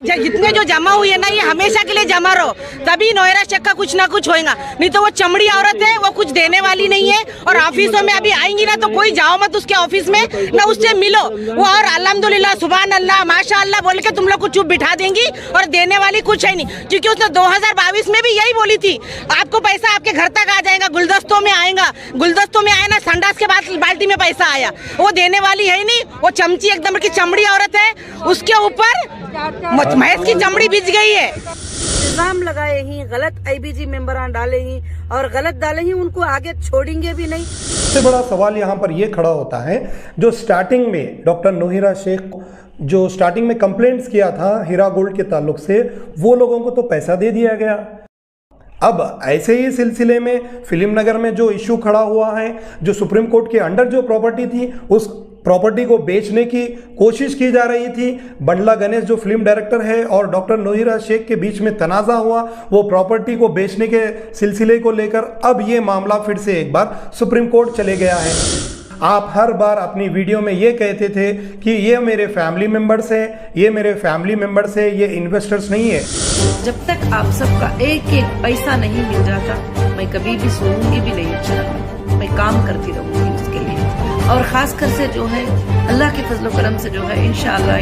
जितने जो जमा हुई है ना, ये हमेशा के लिए जमा रहो, तभी नोएरा शेख का कुछ ना कुछ होएगा। नहीं तो वो चमड़ी औरत है, वो कुछ देने वाली नहीं है। और ऑफिसों में अभी आएंगी ना तो कोई जाओ मत उसके ऑफिस में, ना उससे मिलो। वो और अल्हम्दुलिल्लाह सुभान अल्लाह माशाअल्लाह बोल के तुम लोग को चुप बिठा देंगी और देने वाली कुछ है नहीं। क्योंकि उसने 2022 में भी यही बोली थी, आपको पैसा आपके घर तक आ जाएगा, गुलदस्तों में आएगा। गुलदस्तों में आया ना, संडास के बाद बाल्टी में पैसा आया। वो देने वाली है नहीं, वो चमची एकदम की चमड़ी औरत है, उसके ऊपर भैंस की चमड़ी बिछ गई है। इल्जाम लगाए ही, गलत आईबीजी मेंबरान डाले ही और गलत डाले ही, उनको आगे छोड़ेंगे भी नहीं। सबसे बड़ा सवाल यहाँ पर यह खड़ा होता है, जो स्टार्टिंग में डॉक्टर नोहिरा शेख जो स्टार्टिंग में कंप्लेंट्स किया था हीरा गोल्ड के ताल्लुक से, वो लोगों को तो पैसा दे दिया गया। अब ऐसे ही सिलसिले में फिल्म नगर में जो इश्यू खड़ा हुआ है, जो सुप्रीम कोर्ट के अंडर जो प्रॉपर्टी थी, उस प्रॉपर्टी को बेचने की कोशिश की जा रही थी। बंडला गणेश जो फिल्म डायरेक्टर है और डॉक्टर नोहिरा शेख के बीच में तनाज़ा हुआ, वो प्रॉपर्टी को बेचने के सिलसिले को लेकर अब ये मामला फिर से एक बार सुप्रीम कोर्ट चले गया है। आप हर बार अपनी वीडियो में ये कहते थे कि ये मेरे फैमिली मेंबर्स हैं, ये मेरे फैमिली मेंबर्स हैं, ये इन्वेस्टर्स नहीं है। जब तक आप सबका एक एक पैसा नहीं मिल जाता, मैं कभी भी सोऊंगी भी नहीं इंशाअल्लाह। मैं काम करती रहूंगी उसके लिए। और खासकर से जो है अल्लाह के फजल करम से जो है इंशाअल्लाह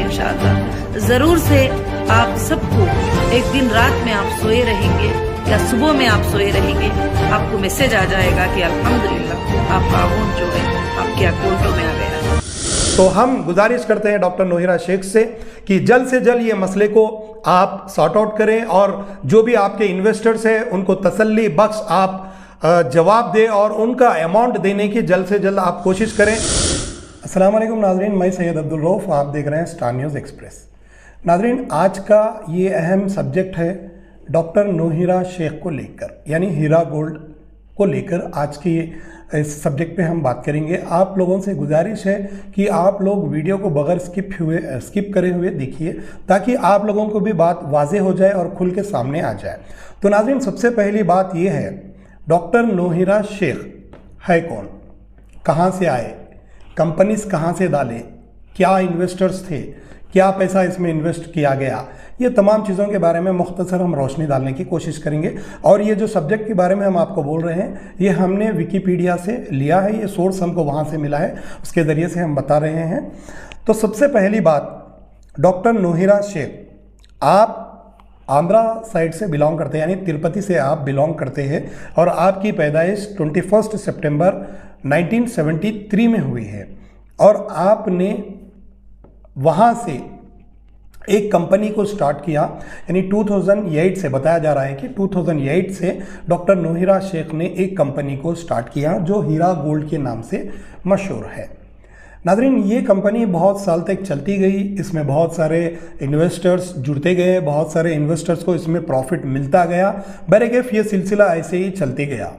जरूर से आप सबको एक दिन रात में आप सोए रहेंगे या सुबह में आप सोए रहेंगे, आपको मैसेज आ जाएगा कि अल्हम्दुलिल्लाह आपका अकाउंट जो है आपके अकाउंटों में आ गया। तो हम गुजारिश करते हैं डॉक्टर नोहिरा शेख से कि जल्द से जल्द ये मसले को आप सॉर्ट आउट करें और जो भी आपके इन्वेस्टर्स हैं उनको तसल्ली बख्श आप जवाब दें और उनका अमाउंट देने की जल्द से जल्द आप कोशिश करें। अस्सलाम वालेकुम नाज़रीन, मैं सैयद अब्दुल रऊफ, आप देख रहे हैं स्टार न्यूज़ एक्सप्रेस। नाज़रीन, आज का ये अहम सब्जेक्ट है डॉक्टर नोहिरा शेख को लेकर, यानी हीरा गोल्ड को लेकर आज की इस सब्जेक्ट पे हम बात करेंगे। आप लोगों से गुजारिश है कि आप लोग वीडियो को बगैर स्किप करे हुए देखिए, ताकि आप लोगों को भी बात वाज़ेह हो जाए और खुल के सामने आ जाए। तो नाज़रीन, सबसे पहली बात ये है, डॉक्टर नोहिरा शेख है कौन, कहाँ से आए, कंपनीज कहाँ से डाले, क्या इन्वेस्टर्स थे, क्या पैसा इसमें इन्वेस्ट किया गया, ये तमाम चीज़ों के बारे में मुख्तसर हम रोशनी डालने की कोशिश करेंगे। और ये जो सब्जेक्ट के बारे में हम आपको बोल रहे हैं, ये हमने विकीपीडिया से लिया है, ये सोर्स हमको वहाँ से मिला है, उसके ज़रिए से हम बता रहे हैं। तो सबसे पहली बात, डॉक्टर नोहिरा शेख, आप आंध्रा साइड से बिलोंग करते हैं, यानी तिरुपति से आप बिलोंग करते हैं और आपकी पैदाइश 21 सितंबर 1973 में हुई है। और आपने वहाँ से एक कंपनी को स्टार्ट किया, यानी 2008 से, बताया जा रहा है कि 2008 से डॉक्टर नोहिरा शेख ने एक कंपनी को स्टार्ट किया जो हीरा गोल्ड के नाम से मशहूर है। नाज़रीन, ये कंपनी बहुत साल तक चलती गई, इसमें बहुत सारे इन्वेस्टर्स जुड़ते गए, बहुत सारे इन्वेस्टर्स को इसमें प्रॉफिट मिलता गया। बहरकैफ ये सिलसिला ऐसे ही चलते गया।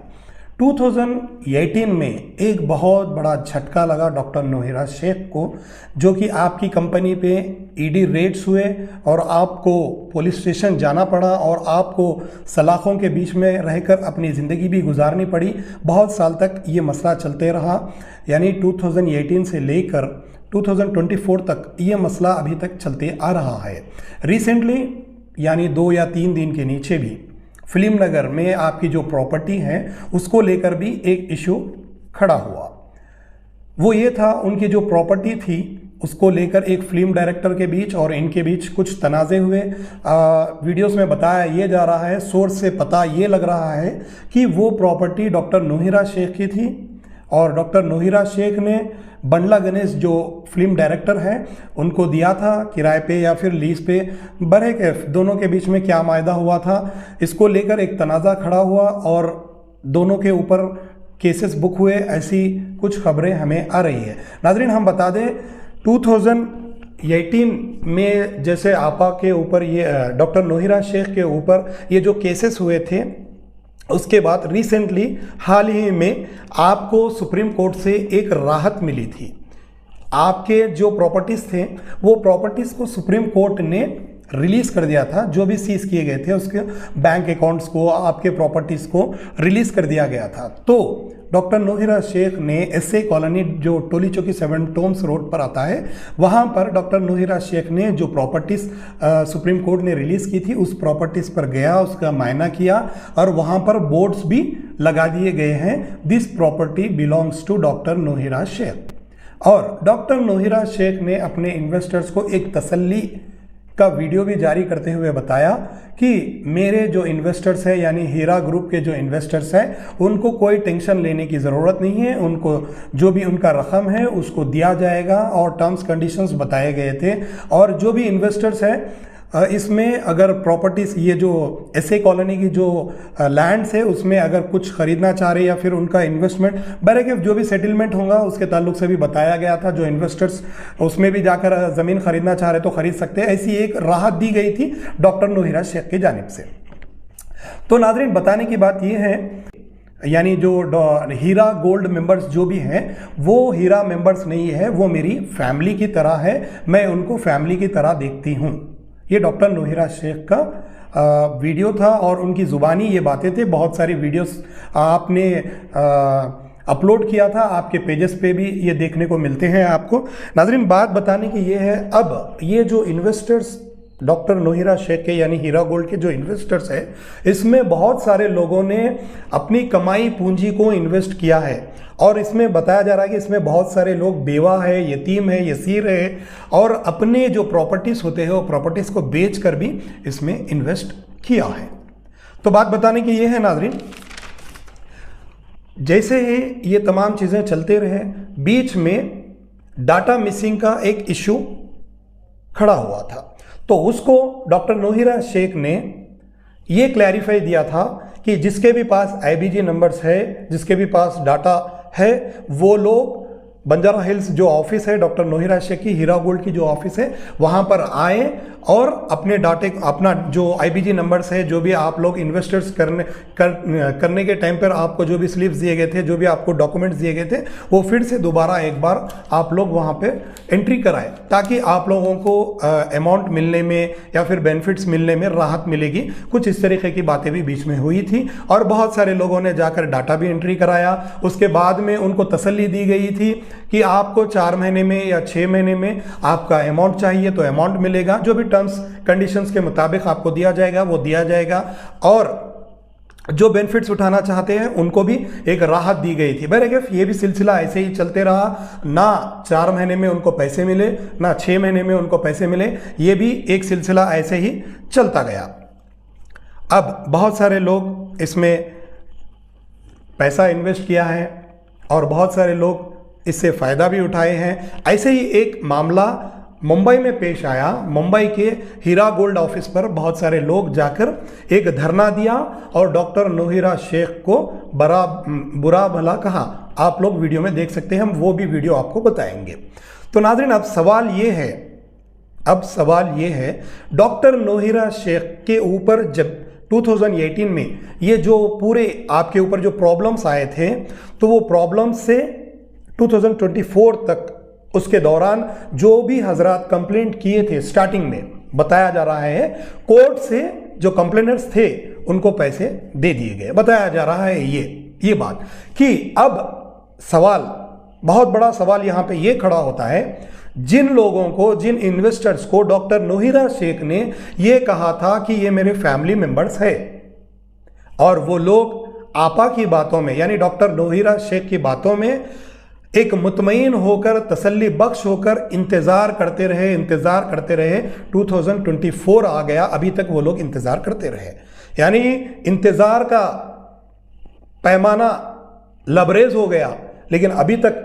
2018 में एक बहुत बड़ा झटका लगा डॉक्टर नोहिरा शेख को, जो कि आपकी कंपनी पे ईडी रेड्स हुए और आपको पुलिस स्टेशन जाना पड़ा और आपको सलाखों के बीच में रहकर अपनी ज़िंदगी भी गुजारनी पड़ी। बहुत साल तक ये मसला चलते रहा, यानी 2018 से लेकर 2024 तक ये मसला अभी तक चलते आ रहा है। रिसेंटली, यानी 2 या 3 दिन के नीचे भी फिल्म नगर में आपकी जो प्रॉपर्टी है उसको लेकर भी एक इशू खड़ा हुआ। वो ये था, उनकी जो प्रॉपर्टी थी उसको लेकर एक फिल्म डायरेक्टर के बीच और इनके बीच कुछ तनाज़े हुए। वीडियोस में बताया ये जा रहा है, सोर्स से पता ये लग रहा है कि वो प्रॉपर्टी डॉक्टर नोहिरा शेख की थी और डॉक्टर नोहिरा शेख ने बंडला गणेश जो फिल्म डायरेक्टर हैं उनको दिया था किराए पे या फिर लीज पे। बहरकैफ दोनों के बीच में क्या मायदा हुआ था, इसको लेकर एक तनाज़ा खड़ा हुआ और दोनों के ऊपर केसेस बुक हुए, ऐसी कुछ खबरें हमें आ रही है। नाज़रीन, हम बता दें 2018 में जैसे आपा के ऊपर ये डॉक्टर नोहिरा शेख के ऊपर ये जो केसेस हुए थे, उसके बाद रिसेंटली हाल ही में आपको सुप्रीम कोर्ट से एक राहत मिली थी। आपके जो प्रॉपर्टीज़ थे वो प्रॉपर्टीज़ को सुप्रीम कोर्ट ने रिलीज़ कर दिया था, जो भी सीज किए गए थे उसके बैंक अकाउंट्स को, आपके प्रॉपर्टीज़ को रिलीज़ कर दिया गया था। तो डॉक्टर नोहिरा शेख ने एसए कॉलोनी जो टोली चौकी 7 टोम्स रोड पर आता है, वहाँ पर डॉक्टर नोहिरा शेख ने जो प्रॉपर्टीज़ सुप्रीम कोर्ट ने रिलीज़ की थी उस प्रॉपर्टीज़ पर गया, उसका मायना किया और वहाँ पर बोर्ड्स भी लगा दिए गए हैं, this property belongs to doctor Nohira Sheikh. और डॉक्टर नोहिरा शेख ने अपने इन्वेस्टर्स को एक तसल्ली का वीडियो भी जारी करते हुए बताया कि मेरे जो इन्वेस्टर्स हैं यानी हीरा ग्रुप के जो इन्वेस्टर्स हैं उनको कोई टेंशन लेने की ज़रूरत नहीं है, उनको जो भी उनका रकम है उसको दिया जाएगा और टर्म्स कंडीशंस बताए गए थे। और जो भी इन्वेस्टर्स हैं इसमें अगर प्रॉपर्टीज़ ये जो एसए कॉलोनी की जो लैंड्स है उसमें अगर कुछ खरीदना चाह रहे या फिर उनका इन्वेस्टमेंट बहरकैफ जो भी सेटलमेंट होगा उसके ताल्लुक से भी बताया गया था, जो इन्वेस्टर्स उसमें भी जाकर ज़मीन खरीदना चाह रहे तो खरीद सकते हैं, ऐसी एक राहत दी गई थी डॉक्टर नोहिरा शेख की जानिब से। तो नाज़रीन बताने की बात यह है यानी जो हीरा गोल्ड मेंबर्स जो भी हैं वो हीरा मेंबर्स नहीं है, वो मेरी फैमिली की तरह है, मैं उनको फैमिली की तरह देखती हूँ। ये डॉक्टर नोहिरा शेख का वीडियो था और उनकी ज़ुबानी ये बातें थे। बहुत सारी वीडियोस आपने अपलोड किया था, आपके पेजेस पे भी ये देखने को मिलते हैं आपको। नाज़रीन बात बताने की ये है, अब ये जो इन्वेस्टर्स डॉक्टर नोहिरा शेख के यानी हीरा गोल्ड के जो इन्वेस्टर्स है इसमें बहुत सारे लोगों ने अपनी कमाई पूंजी को इन्वेस्ट किया है और इसमें बताया जा रहा है कि इसमें बहुत सारे लोग बेवा है, यतीम है, यसीर है और अपने जो प्रॉपर्टीज़ होते हैं वो प्रॉपर्टीज़ को बेच कर भी इसमें इन्वेस्ट किया है। तो बात बताने की ये है नाज़रीन, जैसे ही ये तमाम चीज़ें चलते रहे बीच में डाटा मिसिंग का एक इशू खड़ा हुआ था, तो उसको डॉक्टर नोहिरा शेख ने ये क्लैरिफाई दिया था कि जिसके भी पास आईबीजी नंबर्स है, जिसके भी पास डाटा है, वो लोग बंजारा हिल्स जो ऑफिस है डॉक्टर नोहिरा शेख की हीरा गोल्ड की जो ऑफिस है वहाँ पर आए और अपने डाटे अपना जो आईबीजी नंबर्स है, जो भी आप लोग इन्वेस्टर्स करने के टाइम पर आपको जो भी स्लिप्स दिए गए थे, जो भी आपको डॉक्यूमेंट्स दिए गए थे, वो फिर से दोबारा एक बार आप लोग वहाँ पे एंट्री कराएं ताकि आप लोगों को अमाउंट मिलने में या फिर बेनिफिट्स मिलने में राहत मिलेगी। कुछ इस तरीके की बातें भी बीच में हुई थी और बहुत सारे लोगों ने जाकर डाटा भी एंट्री कराया। उसके बाद में उनको तसल्ली दी गई थी कि आपको 4 महीने में या 6 महीने में आपका अमाउंट चाहिए तो अमाउंट मिलेगा, जो भी टर्म्स कंडीशंस के मुताबिक आपको दिया जाएगा वो दिया जाएगा और जो बेनिफिट्स उठाना चाहते हैं उनको भी एक राहत दी गई थी। बहरकैफ ये भी सिलसिला ऐसे ही चलते रहा, ना 4 महीने में उनको पैसे मिले ना 6 महीने में उनको पैसे मिले, ये भी एक सिलसिला ऐसे ही चलता गया। अब बहुत सारे लोग इसमें पैसा इन्वेस्ट किया है और बहुत सारे लोग इससे फ़ायदा भी उठाए हैं। ऐसे ही एक मामला मुंबई में पेश आया। मुंबई के हीरा गोल्ड ऑफिस पर बहुत सारे लोग जाकर एक धरना दिया और डॉक्टर नोहिरा शेख को बुरा भला कहा। आप लोग वीडियो में देख सकते हैं, हम वो भी वीडियो आपको बताएंगे। तो नाज़रीन अब सवाल ये है डॉक्टर नोहिरा शेख के ऊपर जब 2018 में ये जो पूरे आपके ऊपर जो प्रॉब्लम्स आए थे तो वो प्रॉब्लम्स से 2024 तक उसके दौरान जो भी हजरात कंप्लेंट किए थे, स्टार्टिंग में बताया जा रहा है कोर्ट से जो कंप्लेनर्स थे उनको पैसे दे दिए गए। बताया जा रहा है ये बात कि अब सवाल, बहुत बड़ा सवाल यहाँ पे ये खड़ा होता है, जिन लोगों को, जिन इन्वेस्टर्स को डॉक्टर नोहिरा शेख ने ये कहा था कि ये मेरे फैमिली मेंबर्स है और वो लोग आपा की बातों में यानी डॉक्टर नोहिरा शेख की बातों में एक मुतमईन होकर, तसल्ली बख्श होकर इंतज़ार करते रहे। 2024 आ गया, अभी तक वो लोग इंतज़ार करते रहे, यानी इंतज़ार का पैमाना लबरेज हो गया, लेकिन अभी तक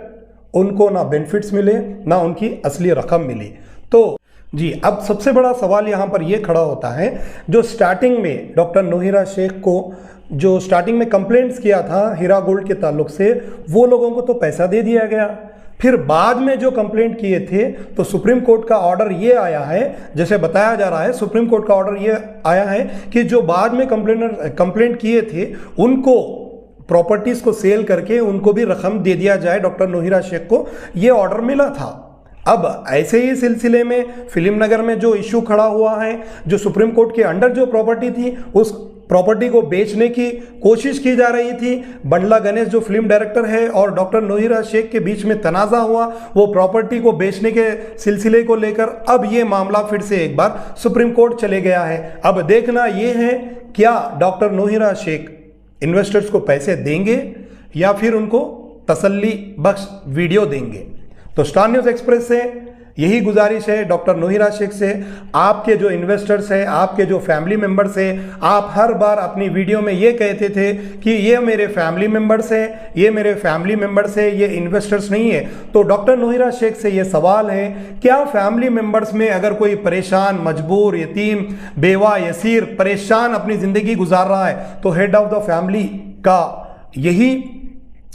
उनको ना बेनिफिट्स मिले ना उनकी असली रकम मिली। तो जी अब सबसे बड़ा सवाल यहाँ पर यह खड़ा होता है, जो स्टार्टिंग में डॉक्टर नोहिरा शेख को जो स्टार्टिंग में कंप्लेंट्स किया था हीरा गोल्ड के ताल्लुक से, वो लोगों को तो पैसा दे दिया गया। फिर बाद में जो कंप्लेंट किए थे तो सुप्रीम कोर्ट का ऑर्डर ये आया है, जैसे बताया जा रहा है सुप्रीम कोर्ट का ऑर्डर ये आया है कि जो बाद में कंप्लेंट किए थे उनको प्रॉपर्टीज़ को सेल करके उनको भी रकम दे दिया जाए। डॉक्टर नोहिरा शेख को ये ऑर्डर मिला था। अब ऐसे ही सिलसिले में फिल्म नगर में जो इशू खड़ा हुआ है, जो सुप्रीम कोर्ट के अंडर जो प्रॉपर्टी थी उस प्रॉपर्टी को बेचने की कोशिश की जा रही थी। बंडला गणेश जो फिल्म डायरेक्टर है और डॉक्टर नौहिरा शेख के बीच में तनाज़ा हुआ वो प्रॉपर्टी को बेचने के सिलसिले को लेकर। अब ये मामला फिर से एक बार सुप्रीम कोर्ट चले गया है। अब देखना ये है क्या डॉक्टर नौहिरा शेख इन्वेस्टर्स को पैसे देंगे या फिर उनको तसल्ली बख्श वीडियो देंगे। तो स्टार न्यूज़ एक्सप्रेस से यही गुजारिश है डॉक्टर नौहिरा शेख से, आपके जो इन्वेस्टर्स हैं, आपके जो फैमिली मेंबर्स हैं, आप हर बार अपनी वीडियो में ये कहते थे कि ये मेरे फैमिली मेंबर्स हैं, ये मेरे फैमिली मेंबर्स हैं, ये इन्वेस्टर्स नहीं है। तो डॉक्टर नौहिरा शेख से ये सवाल है, क्या फैमिली मेंबर्स में अगर कोई परेशान, मजबूर, यतीम, बेवा, यसीर, परेशान अपनी ज़िंदगी गुजार रहा है तो हेड ऑफ द फैमिली का यही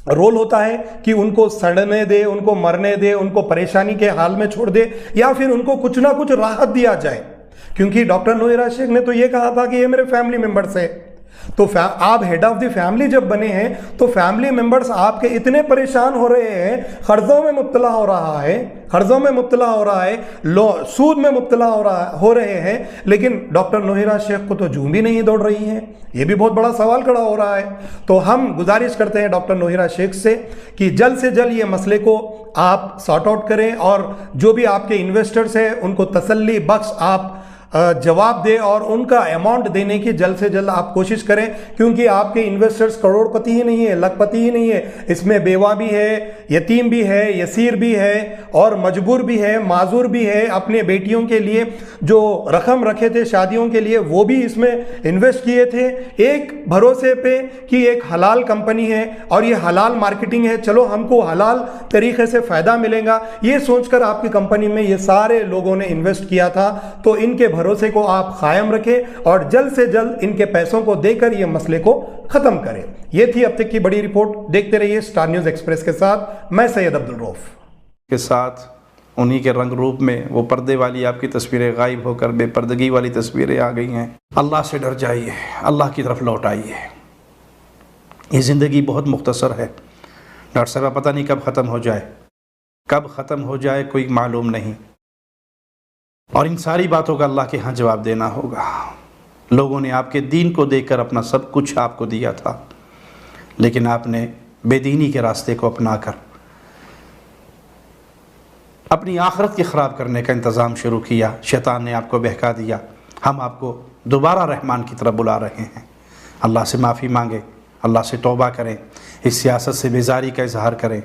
रोल होता है कि उनको सड़ने दे, उनको मरने दे, उनको परेशानी के हाल में छोड़ दे या फिर उनको कुछ ना कुछ राहत दिया जाए। क्योंकि डॉक्टर नौहिरा शेख ने तो ये कहा था कि ये मेरे फैमिली मेंबर्स है। तो आप हेड ऑफ द फैमिली जब बने हैं तो फैमिली मेंबर्स आपके इतने परेशान हो रहे हैं, कर्जों में मुब्तला हो रहा है, कर्जों में मुब्तला हो रहा है, सूद में मुब्तला हो रहे हैं, लेकिन डॉक्टर नौहिरा शेख को तो जूं भी नहीं दौड़ रही है। ये भी बहुत बड़ा सवाल खड़ा हो रहा है। तो हम गुजारिश करते हैं डॉक्टर नौहिरा शेख से कि जल्द से जल्द ये मसले को आप सॉर्ट आउट करें और जो भी आपके इन्वेस्टर्स हैं उनको तसल्ली बख्श आप जवाब दे और उनका अमाउंट देने की जल्द से जल्द आप कोशिश करें। क्योंकि आपके इन्वेस्टर्स करोड़पति ही नहीं है, लखपति ही नहीं है, इसमें बेवा भी है, यतीम भी है, यसीर भी है और मजबूर भी है, माजूर भी है। अपने बेटियों के लिए जो रकम रखे थे शादियों के लिए वो भी इसमें इन्वेस्ट किए थे एक भरोसे पे कि एक हलाल कंपनी है और ये हलाल मार्केटिंग है, चलो हमको हलाल तरीके से फ़ायदा मिलेगा, ये सोचकर आपकी कंपनी में ये सारे लोगों ने इन्वेस्ट किया था। तो इनके भरोसे को आप कायम रखें और जल्द से जल्द इनके पैसों को देकर ये मसले को खत्म करें। ये थी अब तक की बड़ी रिपोर्ट। देखते रहिए स्टार न्यूज़ एक्सप्रेस के साथ। मैं सैयद अब्दुल रऊफ के साथ उन्हीं के रंग रूप में वो पर्दे वाली आपकी तस्वीरें गायब होकर बेपर्दगी वाली तस्वीरें आ गई हैं। अल्लाह से डर जाइए, अल्लाह की तरफ लौट आइए। ये ज़िंदगी बहुत मुख्तसर है डॉक्टर साहब, पता नहीं कब ख़त्म हो जाए, कब ख़त्म हो जाए कोई मालूम नहीं। और इन सारी बातों का अल्लाह के यहाँ जवाब देना होगा। लोगों ने आपके दीन को देखकर अपना सब कुछ आपको दिया था, लेकिन आपने बेदीनी के रास्ते को अपनाकर अपनी आखिरत की ख़राब करने का इंतज़ाम शुरू किया। शैतान ने आपको बहका दिया। हम आपको दोबारा रहमान की तरफ बुला रहे हैं। अल्लाह से माफ़ी मांगे, अल्लाह से तौबा करें, इस सियासत से बेजारी का इजहार करें।